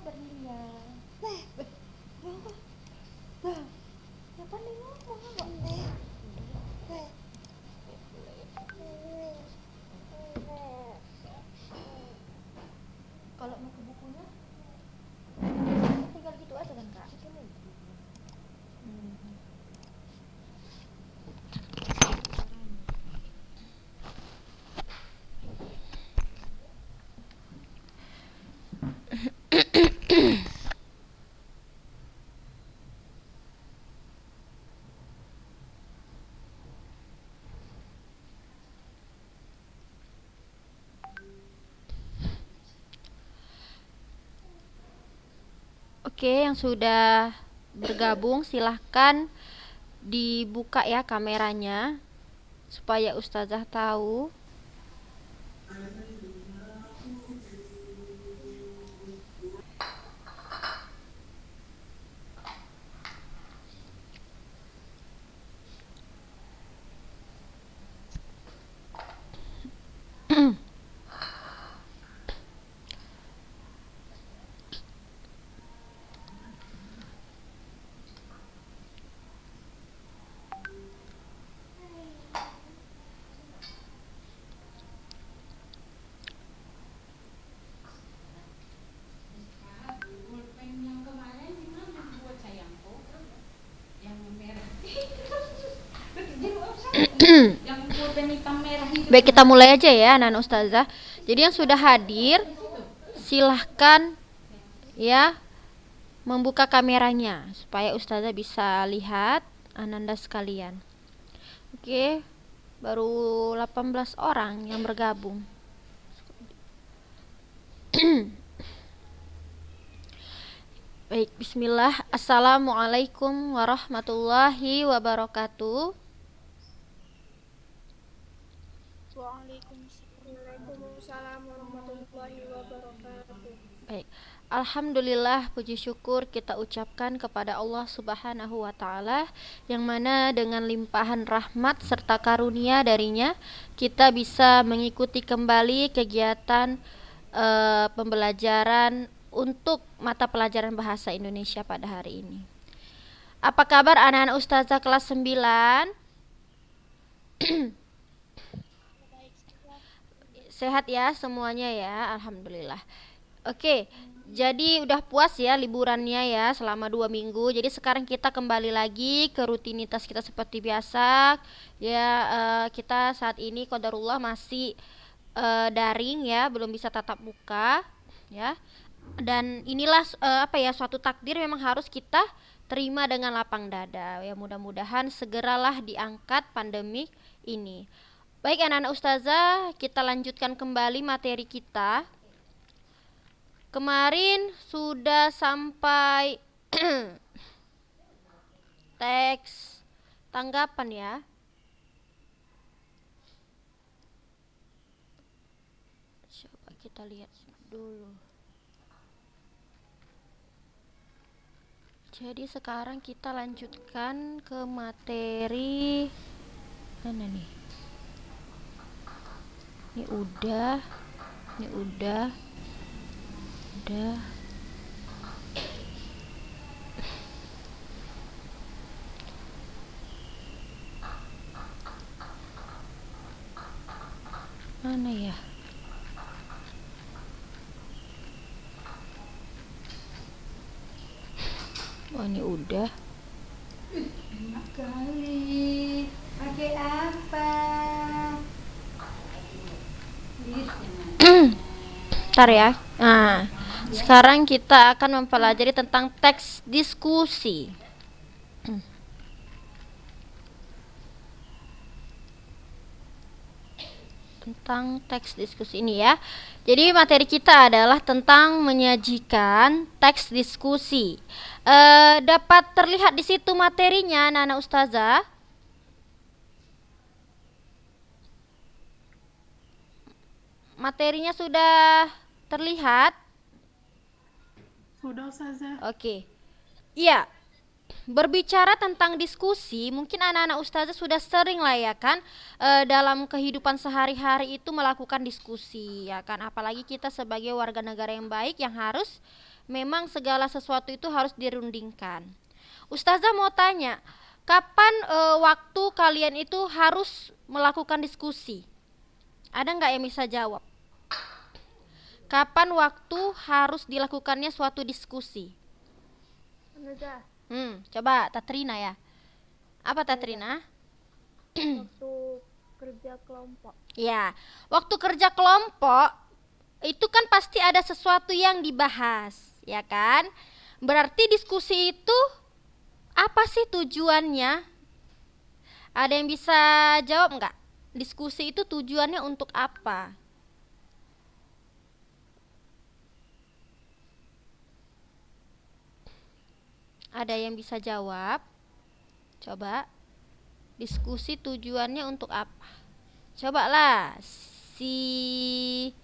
berdirinya. Siapa nih ngomong nggak? Kalau mau ke bukunya, tinggal gitu aja kan kak. Oke, yang sudah bergabung silahkan dibuka ya kameranya supaya ustazah tahu. Baik, kita mulai aja ya anak ustazah. Jadi yang sudah hadir silahkan ya membuka kameranya supaya ustazah bisa lihat ananda sekalian. Oke, baru 18 orang yang bergabung. Baik, bismillah. Assalamualaikum warahmatullahi wabarakatuh. Waalaikumsalam warahmatullahi wabarakatuh. Baik, alhamdulillah puji syukur kita ucapkan kepada Allah Subhanahu wa taala yang mana dengan limpahan rahmat serta karunia darinya kita bisa mengikuti kembali kegiatan pembelajaran untuk mata pelajaran bahasa Indonesia pada hari ini. Apa kabar anak-anak ustazah kelas 9? Sehat ya semuanya ya, alhamdulillah. Oke, jadi udah puas ya liburannya ya selama 2 minggu. Jadi sekarang kita kembali lagi ke rutinitas kita seperti biasa. Ya, kita saat ini qadarullah masih daring ya, belum bisa tatap muka ya. Dan inilah suatu takdir memang harus kita terima dengan lapang dada. Ya mudah-mudahan segeralah diangkat pandemi ini. Baik anak-anak ustazah, kita lanjutkan kembali materi kita. Kemarin sudah sampai teks tanggapan ya. Coba kita lihat dulu. Jadi sekarang kita lanjutkan ke materi mana nih? Ini udah. Mana ya? Oh, ini udah. Enak kali. Pakai apa? Ntar ya. Nah, sekarang kita akan mempelajari tentang teks diskusi. Tentang teks diskusi ini ya. Jadi materi kita adalah tentang menyajikan teks diskusi. Dapat terlihat di situ materinya, Nana Ustazah. Materinya sudah terlihat? Sudah Ustazah. Oke. Iya. Berbicara tentang diskusi, mungkin anak-anak ustazah sudah sering lah ya kan dalam kehidupan sehari-hari itu melakukan diskusi ya kan, apalagi kita sebagai warga negara yang baik yang harus memang segala sesuatu itu harus dirundingkan. Ustazah mau tanya, kapan waktu kalian itu harus melakukan diskusi? Ada nggak yang bisa jawab? Kapan waktu harus dilakukannya suatu diskusi? Ustazah, Coba Tatrina ya. Apa Tatrina? waktu kerja kelompok. Ya, waktu kerja kelompok itu kan pasti ada sesuatu yang dibahas, ya kan? Berarti diskusi itu apa sih tujuannya? Ada yang bisa jawab nggak? Diskusi itu tujuannya untuk apa? Ada yang bisa jawab? Coba. Diskusi tujuannya untuk apa? Cobalah si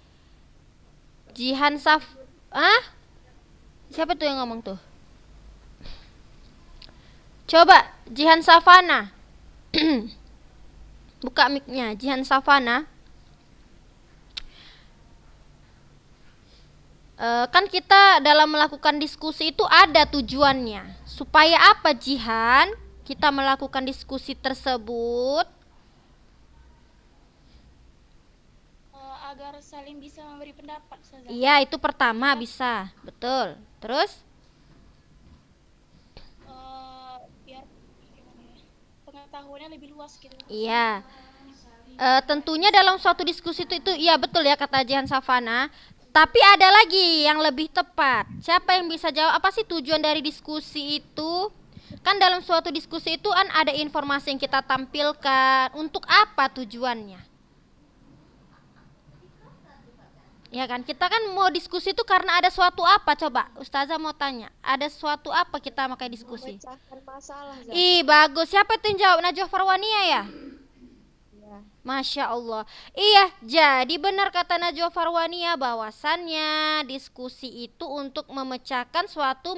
Jihan Siapa tuh yang ngomong tuh? Coba Jihan Savana. Buka mic-nya, Jihan Savana. Kan kita dalam melakukan diskusi itu ada tujuannya. Supaya apa, Jihan? Kita melakukan diskusi tersebut Agar saling bisa memberi pendapat, Ustazah. iya, itu pertama bisa. Betul. Terus? Biar gimana ya, pengetahuannya lebih luas gitu. Iya. Tentunya dalam suatu diskusi itu iya betul ya kata Jihan Savana. Tapi ada lagi yang lebih tepat. Siapa yang bisa jawab apa sih tujuan dari diskusi itu? Kan dalam suatu diskusi itu kan ada informasi yang kita tampilkan. Untuk apa tujuannya? Ya kan, kita kan mau diskusi itu karena ada suatu apa? Coba Ustazah mau tanya, ada suatu apa kita pakai diskusi? Memecahkan masalah, Zah. Ih, bagus. Siapa itu yang jawab? Najwa Farwania ya? Ya. Masya Allah. Iya, jadi benar kata Najwa Farwania bahwasannya diskusi itu untuk memecahkan suatu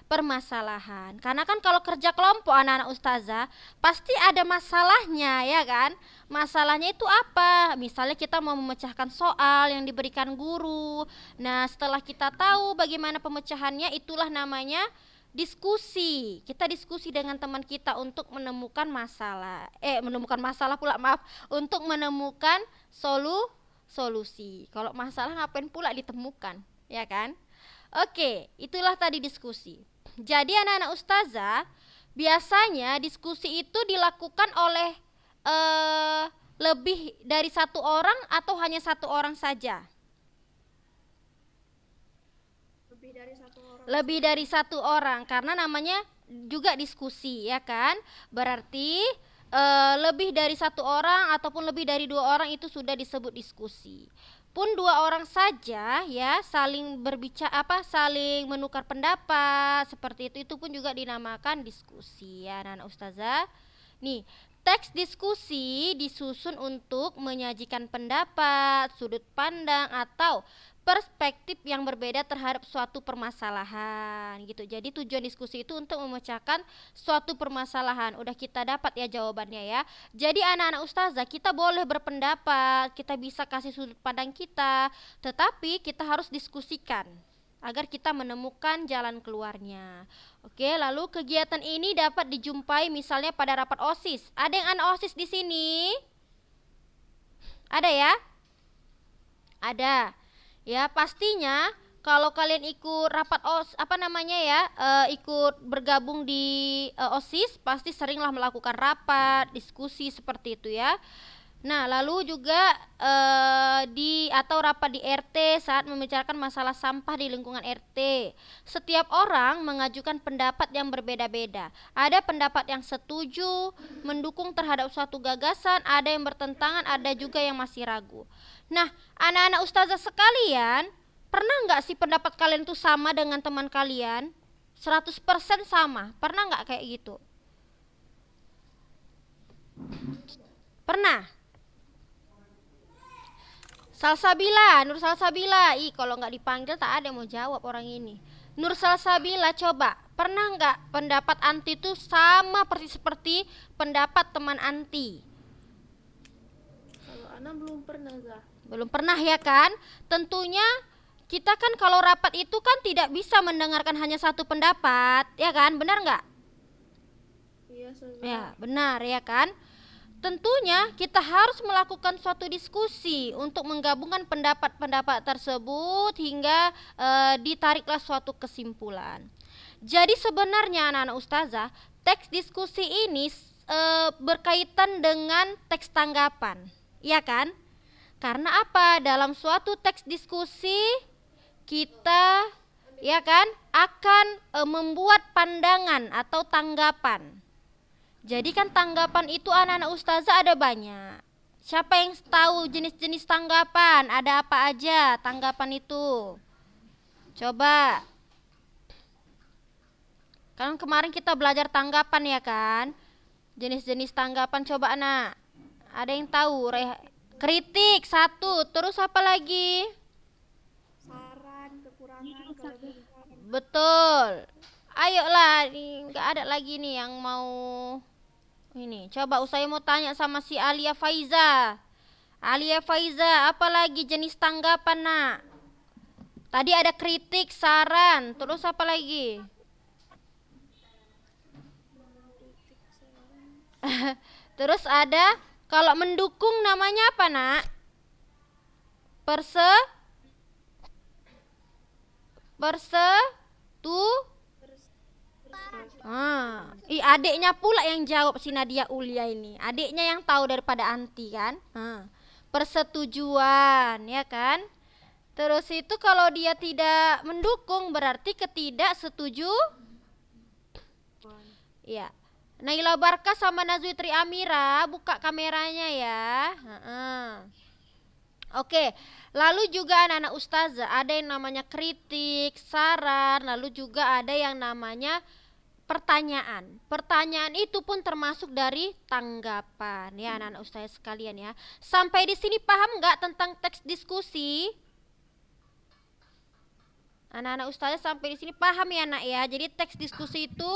permasalahan. Karena kan kalau kerja kelompok anak-anak ustazah pasti ada masalahnya, ya kan? Masalahnya itu apa? Misalnya kita mau memecahkan soal yang diberikan guru. Nah, setelah kita tahu bagaimana pemecahannya, itulah namanya diskusi. Kita diskusi dengan teman kita untuk menemukan untuk menemukan solusi. Kalau masalah ngapain pula ditemukan, ya kan? Oke, itulah tadi diskusi. Jadi anak-anak ustazah, biasanya diskusi itu dilakukan oleh lebih dari satu orang atau hanya satu orang saja? Lebih dari satu orang, karena namanya juga diskusi, ya kan? Berarti lebih dari satu orang ataupun lebih dari dua orang itu sudah disebut diskusi. Pun dua orang saja ya saling saling menukar pendapat seperti itu pun juga dinamakan diskusi ya anak ustazah. Nih, teks diskusi disusun untuk menyajikan pendapat, sudut pandang atau perspektif yang berbeda terhadap suatu permasalahan gitu. Jadi tujuan diskusi itu untuk memecahkan suatu permasalahan. Udah kita dapat ya jawabannya ya. Jadi anak-anak ustazah, kita boleh berpendapat, kita bisa kasih sudut pandang kita, tetapi kita harus diskusikan agar kita menemukan jalan keluarnya. Oke, lalu kegiatan ini dapat dijumpai misalnya pada rapat OSIS. Ada yang anak OSIS di sini? Ada ya? Ada. Ya, pastinya kalau kalian ikut rapat ikut bergabung di OSIS, pasti seringlah melakukan rapat, diskusi seperti itu ya. Nah, lalu juga rapat di RT saat membicarakan masalah sampah di lingkungan RT. Setiap orang mengajukan pendapat yang berbeda-beda. Ada pendapat yang setuju, mendukung terhadap suatu gagasan, ada yang bertentangan, ada juga yang masih ragu. Nah, anak-anak ustazah sekalian, pernah nggak sih pendapat kalian tuh sama dengan teman kalian? 100% sama, pernah nggak kayak gitu? Pernah? Nur Salsabila, kalau nggak dipanggil tak ada yang mau jawab orang ini. Nur Salsabila, coba, pernah nggak pendapat anti itu sama persis seperti pendapat teman anti? Kalau Ana belum pernah, Zah. Belum pernah ya kan? Tentunya kita kan kalau rapat itu kan tidak bisa mendengarkan hanya satu pendapat, ya kan? Benar nggak? Iya, Ya, benar ya kan? Tentunya kita harus melakukan suatu diskusi untuk menggabungkan pendapat-pendapat tersebut hingga ditariklah suatu kesimpulan. Jadi sebenarnya anak-anak ustazah, teks diskusi ini berkaitan dengan teks tanggapan, ya kan? Karena apa? Dalam suatu teks diskusi kita ya kan akan membuat pandangan atau tanggapan. Jadi kan tanggapan itu anak-anak ustazah ada banyak. Siapa yang tahu jenis-jenis tanggapan? Ada apa aja tanggapan itu? Coba. Kan kemarin kita belajar tanggapan ya kan? Jenis-jenis tanggapan coba anak. Ada yang tahu? Kritik satu, terus apa lagi? saran, kekurangan, kelebihan. Betul. Ayolah, nggak ada lagi nih yang mau ini. Coba saya mau tanya sama si Alia Faiza. Alia Faiza, apalagi jenis tanggapan nak? Tadi ada kritik, saran, terus apa lagi? Terus ada kalau mendukung namanya apa nak? Tu. Adiknya pula yang jawab si Nadia Ulia ini. Adiknya yang tahu daripada anti kan? Persetujuan, ya kan? Terus itu kalau dia tidak mendukung berarti ketidaksetuju. Ya. Naila Barka sama Nazwitri Amira buka kameranya ya. Oke. Lalu juga anak-anak ustazah ada yang namanya kritik, saran, lalu juga ada yang namanya pertanyaan. Pertanyaan itu pun termasuk dari tanggapan ya anak-anak ustazah sekalian ya. Sampai di sini paham nggak tentang teks diskusi? Anak-anak ustazah sampai di sini paham ya nak ya. Jadi teks diskusi itu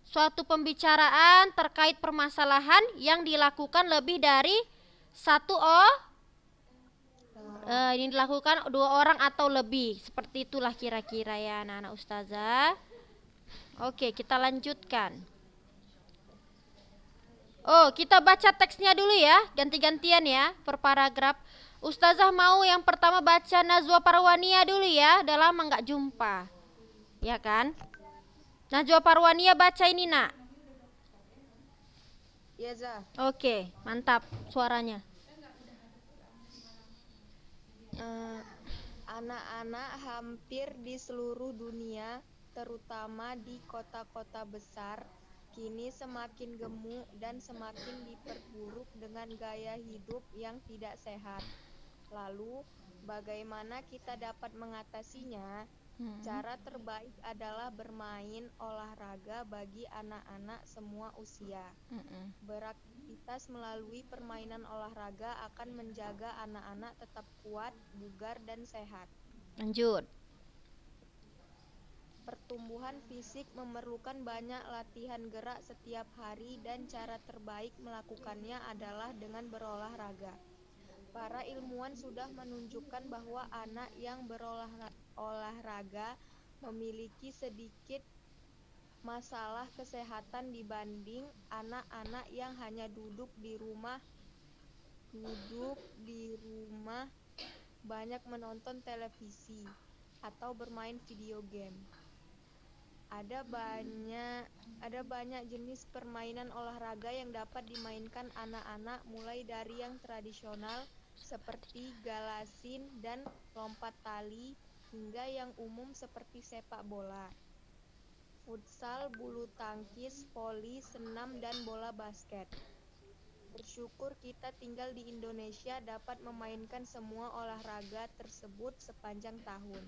suatu pembicaraan terkait permasalahan yang dilakukan lebih dari satu ini dilakukan dua orang atau lebih. Seperti itulah kira-kira ya anak-anak ustazah. Oke, kita lanjutkan. Kita baca teksnya dulu ya, ganti-gantian ya, per paragraf. Ustazah mau yang pertama baca Najwa Parwania dulu ya, udah lama nggak jumpa. Ya kan? Najwa Parwania baca ini nak. Iya, Zah. Oke, mantap suaranya. Anak-anak hampir di seluruh dunia, terutama di kota-kota besar, kini semakin gemuk dan semakin diperburuk dengan gaya hidup yang tidak sehat. Lalu, bagaimana kita dapat mengatasinya? Cara terbaik adalah bermain olahraga bagi anak-anak semua usia. Beraktivitas melalui permainan olahraga akan menjaga anak-anak tetap kuat, bugar, dan sehat. Lanjut. Pertumbuhan fisik memerlukan banyak latihan gerak setiap hari dan cara terbaik melakukannya adalah dengan berolahraga. Para ilmuwan sudah menunjukkan bahwa anak yang berolahraga memiliki sedikit masalah kesehatan dibanding anak-anak yang hanya duduk di rumah banyak menonton televisi atau bermain video game. Ada banyak jenis permainan olahraga yang dapat dimainkan anak-anak, mulai dari yang tradisional seperti galasin dan lompat tali hingga yang umum seperti sepak bola, futsal, bulu tangkis, voli, senam, dan bola basket. Bersyukur kita tinggal di Indonesia dapat memainkan semua olahraga tersebut sepanjang tahun.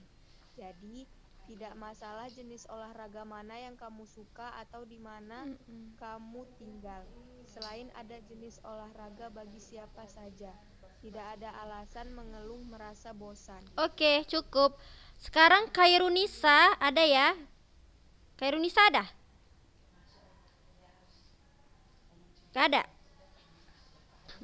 Jadi, tidak masalah jenis olahraga mana yang kamu suka atau di mana kamu tinggal. Selain ada jenis olahraga bagi siapa saja. Tidak ada alasan mengeluh merasa bosan. Oke, cukup. Sekarang Khairunisa ada ya? Khairunisa ada? Gak ada?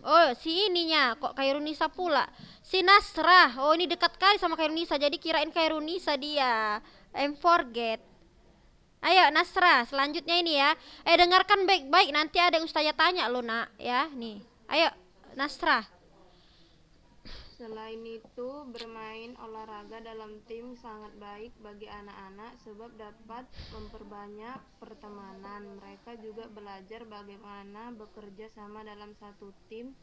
Oh, si ininya kok Khairunisa pula. Si Nasrah. Oh, ini dekat kali sama Khairunisa. Jadi kirain Khairunisa dia. I'm forget. Ayo Nasrah, selanjutnya ini ya. Dengarkan baik-baik, nanti ada yang Ustazah tanya lo, Nak, ya. Nih. Ayo Nasrah. Selain itu, bermain olahraga dalam tim sangat baik bagi anak-anak sebab dapat memperbanyak pertemanan. Mereka juga belajar bagaimana bekerja sama dalam satu tim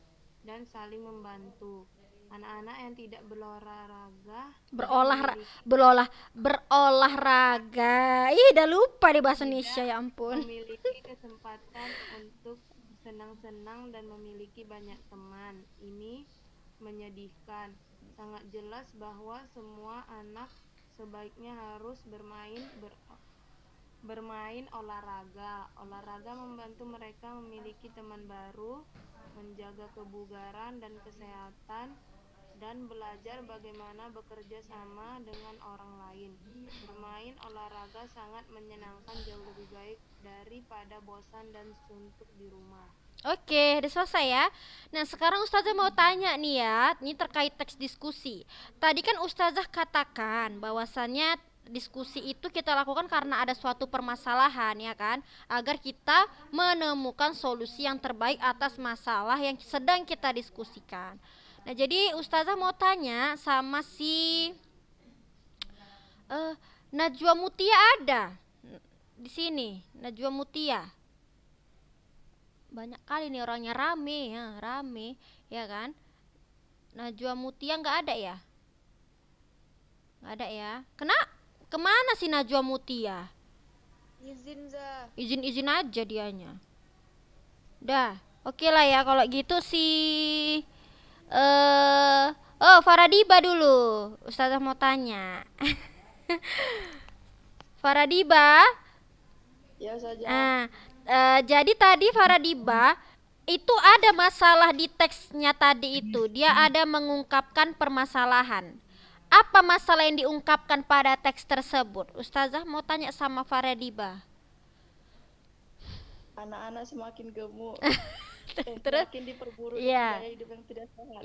dan saling membantu. Anak-anak yang tidak Berolahraga. Ih, udah lupa di bahasa Indonesia, ya ampun. memiliki kesempatan untuk senang-senang dan memiliki banyak teman. Ini menyedihkan. Sangat jelas bahwa semua anak sebaiknya harus bermain olahraga. Olahraga membantu mereka memiliki teman baru, menjaga kebugaran dan kesehatan, dan belajar bagaimana bekerja sama dengan orang lain. Bermain olahraga sangat menyenangkan, jauh lebih baik daripada bosan dan suntuk di rumah. Oke, udah selesai ya. Nah, sekarang Ustazah mau tanya nih ya, ini terkait teks diskusi. Tadi kan Ustazah katakan bahwasannya diskusi itu kita lakukan karena ada suatu permasalahan ya kan, agar kita menemukan solusi yang terbaik atas masalah yang sedang kita diskusikan. Nah, jadi Ustazah mau tanya sama si Najwa Mutia ada di sini, Najwa Mutia. Banyak kali nih orangnya, rame ya kan. Najwa Mutia nggak ada ya, kemana sih Najwa Mutia? Izin, Za. Izin aja dianya. Dah, oke lah ya kalau gitu si Faradiba dulu. Ustazah mau tanya. Faradiba. Ya saja. Jadi tadi Faradiba itu ada masalah di teksnya tadi itu. Dia ada mengungkapkan permasalahan. Apa masalah yang diungkapkan pada teks tersebut? Ustazah mau tanya sama Faradiba. Anak-anak semakin gemuk. Terus? Semakin diperburuk Iya. gaya hidup yang tidak sehat.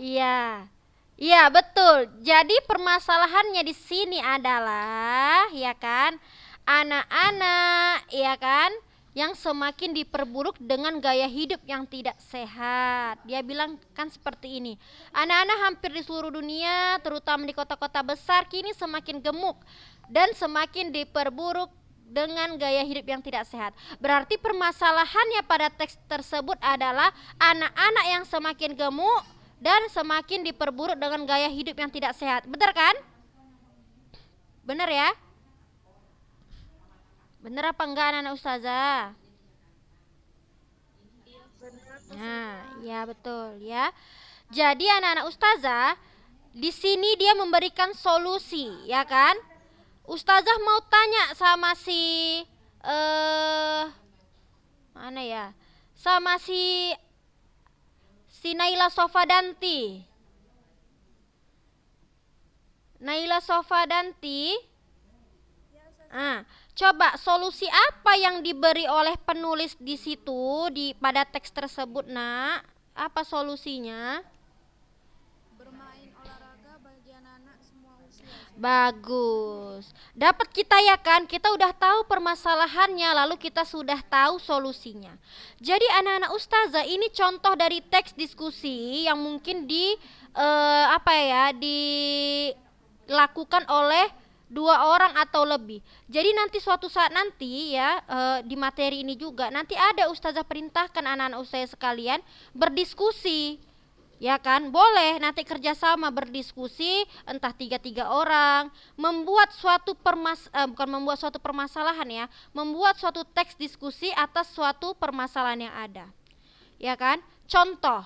Iya, betul. Jadi permasalahannya di sini adalah, ya kan, anak-anak, ya kan, yang semakin diperburuk dengan gaya hidup yang tidak sehat. Dia bilang kan seperti ini. Anak-anak hampir di seluruh dunia, terutama di kota-kota besar, kini semakin gemuk dan semakin diperburuk dengan gaya hidup yang tidak sehat. Berarti permasalahannya pada teks tersebut adalah anak-anak yang semakin gemuk dan semakin diperburuk dengan gaya hidup yang tidak sehat. Benar kan? Benar ya? Benar apa enggak anak-anak Ustazah? Nah, ya betul ya. Jadi anak-anak Ustazah, di sini dia memberikan solusi, ya kan? Ustazah mau tanya sama si mana ya? Sama si Naila Sofadanti. Naila Sofadanti. Coba solusi apa yang diberi oleh penulis di situ pada teks tersebut, Nak? Apa solusinya? Bermain olahraga bagi anak-anak semua usia. Bagus. Dapat kita ya kan? Kita udah tahu permasalahannya, lalu kita sudah tahu solusinya. Jadi anak-anak Ustazah, ini contoh dari teks diskusi yang mungkin dilakukan oleh 2 orang atau lebih. Jadi nanti suatu saat nanti ya, di materi ini juga nanti ada Ustazah perintahkan anak-anak Ustazah sekalian berdiskusi. Ya kan, boleh nanti kerjasama berdiskusi, entah 3 orang, membuat suatu permasalahan ya, membuat suatu teks diskusi atas suatu permasalahan yang ada, ya kan. Contoh,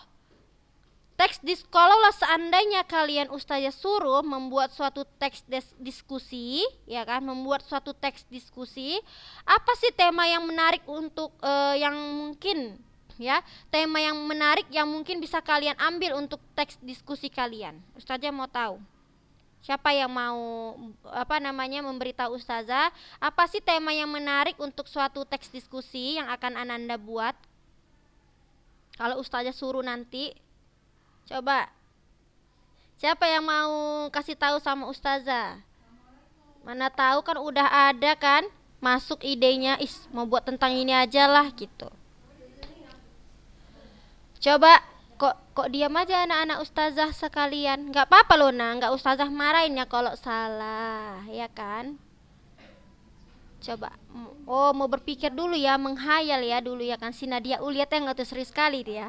kalaulah seandainya kalian Ustazah suruh membuat suatu teks diskusi, ya kan, membuat suatu teks diskusi, apa sih tema yang menarik untuk yang mungkin ya, tema yang menarik yang mungkin bisa kalian ambil untuk teks diskusi kalian. Ustazah mau tahu. Siapa yang mau memberitahu Ustazah, apa sih tema yang menarik untuk suatu teks diskusi yang akan Ananda buat? Kalau Ustazah suruh nanti. Coba. Siapa yang mau kasih tahu sama ustazah? Mana tahu kan udah ada kan masuk idenya, mau buat tentang ini aja lah gitu. Coba, kok diam aja anak-anak ustazah sekalian. Nggak apa-apa loh nah, nggak ustazah marahin ya kalau salah, ya kan? Coba, mau berpikir dulu ya, menghayal ya dulu ya kan. Si Nadia lihat yang nggak tuh serius sekali dia.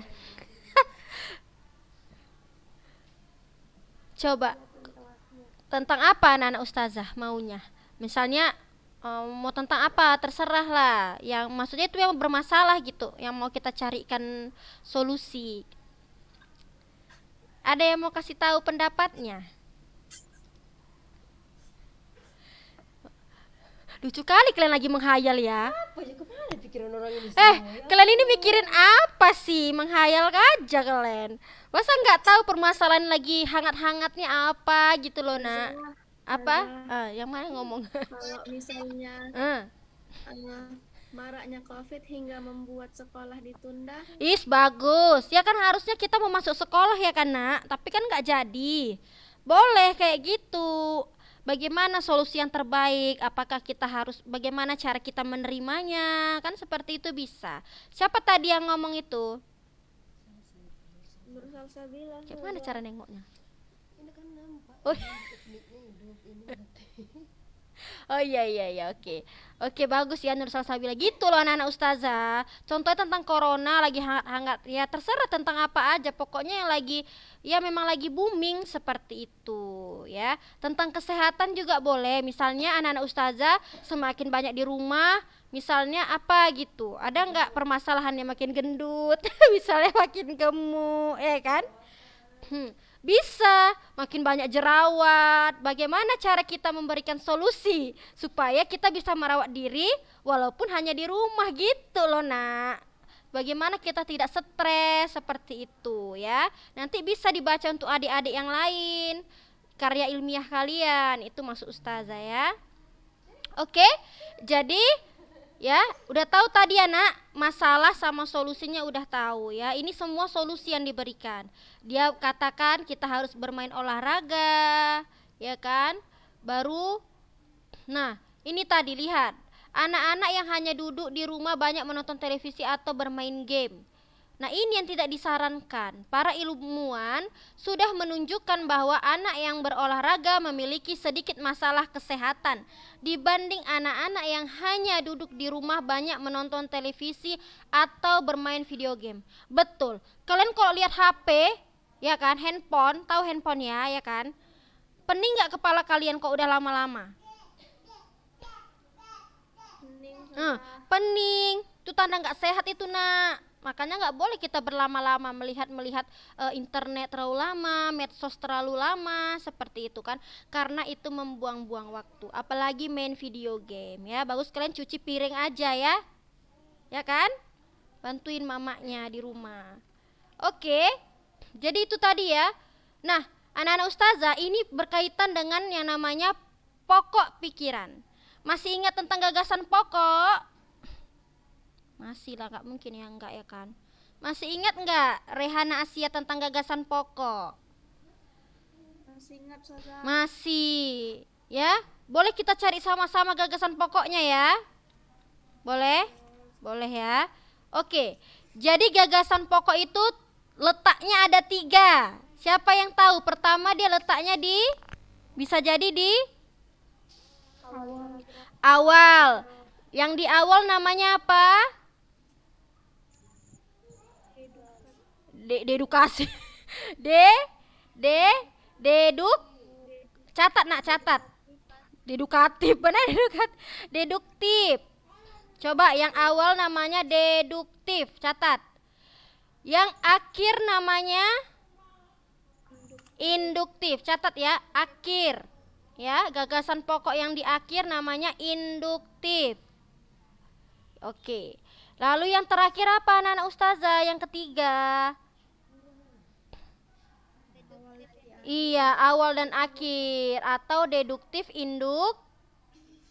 Coba, tentang apa anak-anak ustazah maunya? Misalnya mau tentang apa, terserah lah. Yang maksudnya itu yang bermasalah gitu, yang mau kita carikan solusi. Ada yang mau kasih tahu pendapatnya? Lucu kali kalian lagi menghayal ya. Apa ya, kemana pikiran orang ini Kalian ini mikirin apa sih? Menghayal aja kalian. Masa nggak tahu permasalahan lagi hangat-hangatnya apa gitu loh nak? Apa? Yang mana ngomong? Kalau misalnya Eh, maraknya COVID hingga membuat sekolah ditunda, bagus. Ya kan harusnya kita mau masuk sekolah ya kan nak? Tapi kan nggak jadi. Boleh kayak gitu. Bagaimana solusi yang terbaik? Apakah kita harus bagaimana cara kita menerimanya? Kan seperti itu bisa. Siapa tadi yang ngomong itu? Nur Salsabila. Gimana cara nengoknya? ini kan nampak Oh, tekniknya hidup ini mati. oh iya oke. Oke bagus ya Nur Salsabila. Gitu loh anak-anak ustazah. Contohnya tentang corona lagi hangat-hangat. Ya terserah tentang apa aja. Pokoknya yang lagi ya memang lagi booming seperti itu ya. Tentang kesehatan juga boleh. Misalnya anak-anak ustazah semakin banyak di rumah. Misalnya apa gitu. Ada nggak permasalahannya makin gendut? Misalnya makin gemuk, ya kan? Bisa makin banyak jerawat. Bagaimana cara kita memberikan solusi supaya kita bisa merawat diri walaupun hanya di rumah gitu loh nak. Bagaimana kita tidak stres seperti itu ya. Nanti bisa dibaca untuk adik-adik yang lain, karya ilmiah kalian. Itu maksud ustazah ya. Oke, jadi ya udah tahu tadi ya nak, masalah sama solusinya udah tahu ya. Ini semua solusi yang diberikan. Dia katakan kita harus bermain olahraga ya kan, baru nah ini tadi lihat anak-anak yang hanya duduk di rumah banyak menonton televisi atau bermain game. Nah ini yang tidak disarankan. Para ilmuwan sudah menunjukkan bahwa anak yang berolahraga memiliki sedikit masalah kesehatan dibanding anak-anak yang hanya duduk di rumah banyak menonton televisi atau bermain video game. Betul. Kalian kalau lihat HP, ya kan, handphone, tahu handphone ya kan? Pening nggak kepala kalian kok udah lama-lama? Pening. Itu tanda nggak sehat itu nak. Makanya nggak boleh kita berlama-lama melihat internet terlalu lama, medsos terlalu lama seperti itu kan, karena itu membuang-buang waktu. Apalagi main video game ya. Bagus kalian cuci piring aja ya kan? Bantuin mamanya di rumah. Oke, jadi itu tadi ya. Nah, anak-anak ustazah ini berkaitan dengan yang namanya pokok pikiran. Masih ingat tentang gagasan pokok? Masih lah, gak mungkin ya enggak ya kan. Masih ingat enggak Rehana Asia tentang gagasan pokok? masih ingat saja. Masih ya. Boleh kita cari sama-sama gagasan pokoknya ya. Boleh? Boleh ya. Oke, jadi gagasan pokok itu letaknya ada 3. Siapa yang tahu? Pertama dia letaknya bisa jadi di awal. Yang di awal namanya apa? Dedukasi. Deduk. Catat nak, catat. Dedukatif, benar deduktif. Coba yang awal namanya deduktif, catat. Yang akhir namanya induktif, catat ya, akhir. Ya, gagasan pokok yang di akhir namanya induktif. Oke. Lalu yang terakhir apa anak-anak ustazah? Yang ketiga. Iya, awal dan akhir atau deduktif,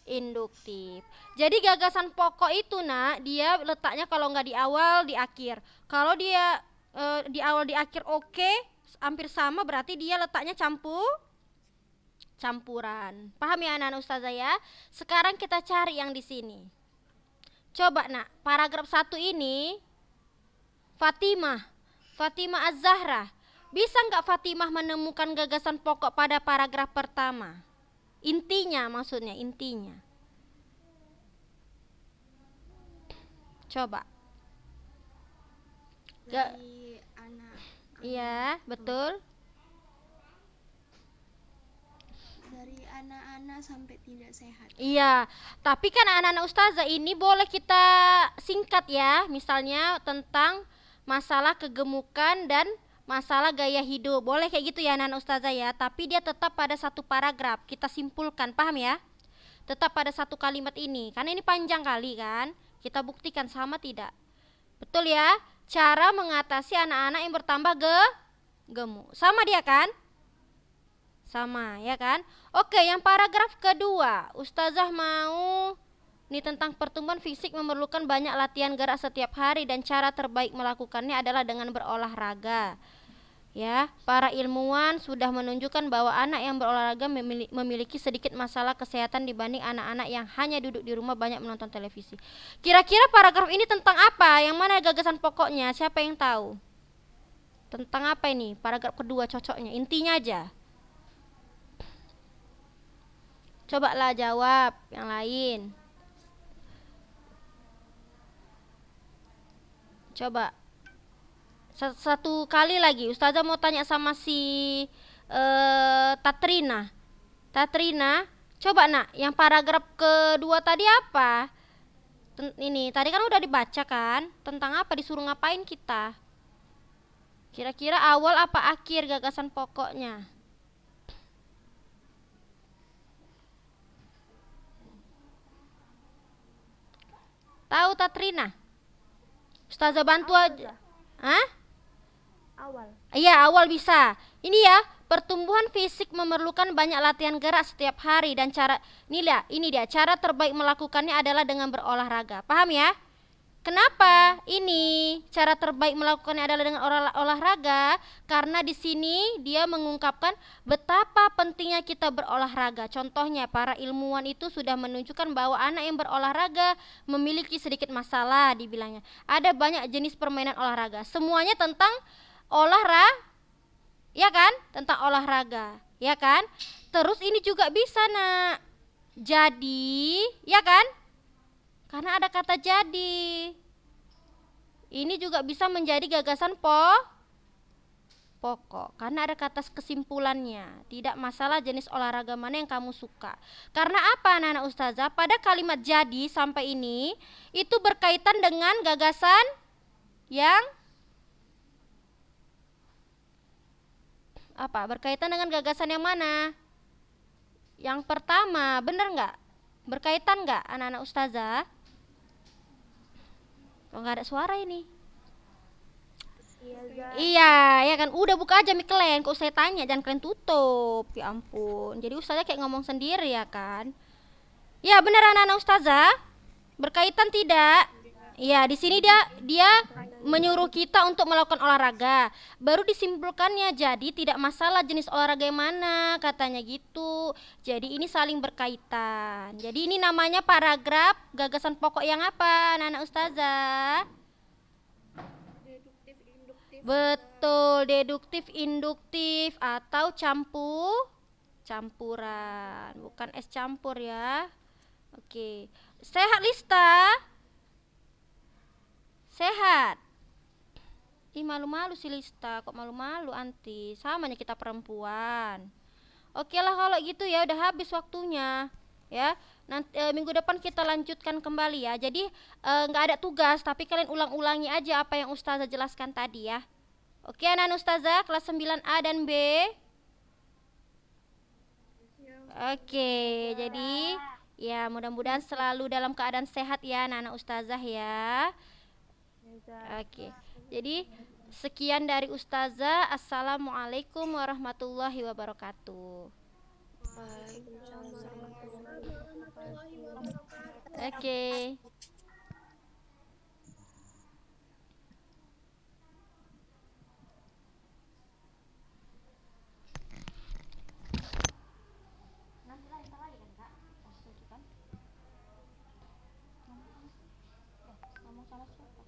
induktif. Jadi gagasan pokok itu nak, dia letaknya kalau nggak di awal, di akhir. Kalau dia di awal di akhir oke, hampir sama, berarti dia letaknya campuran. Paham ya anak-anak ustazah ya? Sekarang kita cari yang di sini. Coba nak, paragraf 1 ini Fatimah Az-Zahra. Bisa nggak Fatimah menemukan gagasan pokok pada paragraf pertama? Intinya, maksudnya intinya. Coba. Dari anak Iya, betul. dari anak-anak sampai tidak sehat. Iya, tapi kan anak-anak ustazah ini boleh kita singkat ya. Misalnya tentang masalah kegemukan dan masalah gaya hidup. Boleh kayak gitu ya anak-anak ustazah ya. Tapi dia tetap pada satu paragraf. Kita simpulkan, paham ya? Tetap pada satu kalimat ini. Karena ini panjang kali kan. Kita buktikan sama tidak. Betul ya? Cara mengatasi anak-anak yang bertambah gemuk. Sama dia kan? Sama ya kan? Oke, yang paragraf kedua, ustazah mau ini tentang pertumbuhan fisik memerlukan banyak latihan gerak setiap hari dan cara terbaik melakukannya adalah dengan berolahraga. Ya, para ilmuwan sudah menunjukkan bahwa anak yang berolahraga memiliki sedikit masalah kesehatan dibanding anak-anak yang hanya duduk di rumah banyak menonton televisi. Kira-kira paragraf ini tentang apa? Yang mana gagasan pokoknya? Siapa yang tahu? Tentang apa ini? Paragraf kedua cocoknya. Intinya aja. Cobalah jawab yang lain. Coba. Satu kali lagi ustazah mau tanya sama si Tatrina. Tatrina, coba nak, yang paragraf kedua tadi apa? Ini tadi kan udah dibaca kan? Tentang apa, disuruh ngapain kita? Kira-kira awal apa akhir gagasan pokoknya? Tahu Tatrina? Ustazah bantu aja. Hah? Awal. Iya, awal bisa. Ini ya, pertumbuhan fisik memerlukan banyak latihan gerak setiap hari dan cara ini dia, cara terbaik melakukannya adalah dengan berolahraga. Paham ya? Kenapa? Ini cara terbaik melakukannya adalah dengan olahraga karena di sini dia mengungkapkan betapa pentingnya kita berolahraga. Contohnya, para ilmuwan itu sudah menunjukkan bahwa anak yang berolahraga memiliki sedikit masalah, dibilangnya. Ada banyak jenis permainan olahraga. Semuanya tentang ya kan? Tentang olahraga, ya kan? Terus ini juga bisa nak. Jadi, ya kan? Karena ada kata jadi. Ini juga bisa menjadi gagasan pokok. Karena ada kata kesimpulannya. Tidak masalah jenis olahraga mana yang kamu suka. Karena apa anak-anak ustazah? Pada kalimat jadi sampai ini itu berkaitan dengan gagasan yang apa? Berkaitan dengan gagasan yang mana? Yang pertama, bener nggak? Berkaitan nggak anak-anak ustazah? Kok nggak ada suara ini? Iya, ya kan. Udah buka aja mic kalian. Kok saya tanya, jangan kalian tutup. Ya ampun. Jadi ustazah kayak ngomong sendiri ya kan? Ya bener anak-anak ustazah. Berkaitan tidak? Ya, di sini dia menyuruh kita untuk melakukan olahraga. Baru disimpulkannya, jadi tidak masalah jenis olahraga yang mana, katanya gitu. Jadi ini saling berkaitan. Jadi ini namanya paragraf gagasan pokok yang apa, anak-anak ustazah? Deduktif, induktif. Betul, deduktif, induktif atau campuran, bukan es campur ya. Oke. Sehat Lista? Sehat. Ih, malu-malu si Lista, kok malu-malu anti, samanya kita perempuan. Oke lah kalau gitu ya, udah habis waktunya ya. Nanti minggu depan kita lanjutkan kembali ya. Jadi nggak ada tugas, tapi kalian ulang-ulangi aja apa yang ustazah jelaskan tadi ya. Oke anak ustazah kelas 9A dan B. Oke, jadi ya mudah-mudahan selalu dalam keadaan sehat ya anak-anak ustazah ya. Oke, jadi sekian dari ustazah. Assalamualaikum warahmatullahi wabarakatuh. Oke. ngomong sama siapa?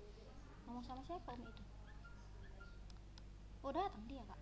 Ngomong sama siapa Umi itu? Oh datang dia kak.